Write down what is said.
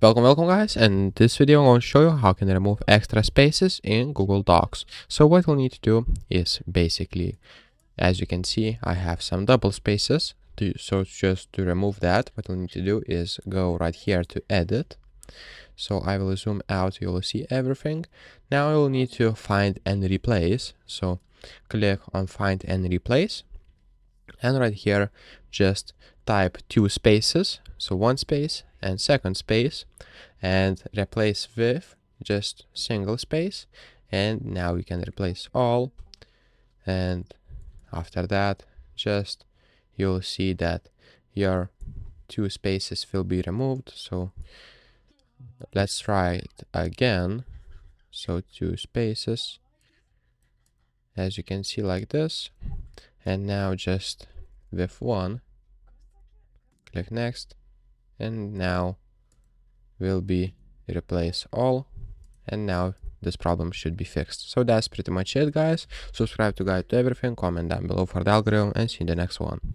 Welcome guys, and in this video I'm going to show you how can remove extra spaces in Google Docs. So what we'll need to do is basically, as you can see, I have some double spaces. So just to remove that, what we'll need to do is go right here to edit. So I will zoom out, you will see everything. Now I will need to find and replace. So click on find and replace. And right here, just type two spaces. So one space and second space, and replace with just single space. And now you can replace all. And after that, just you'll see that your two spaces will be removed. So let's try it again. So two spaces, as you can see, like this. And now just with one, click next, and now will be replace all, and now this problem should be fixed. So that's pretty much it, guys. Subscribe to Guide to Everything, comment down below for the algorithm, and see you in the next one.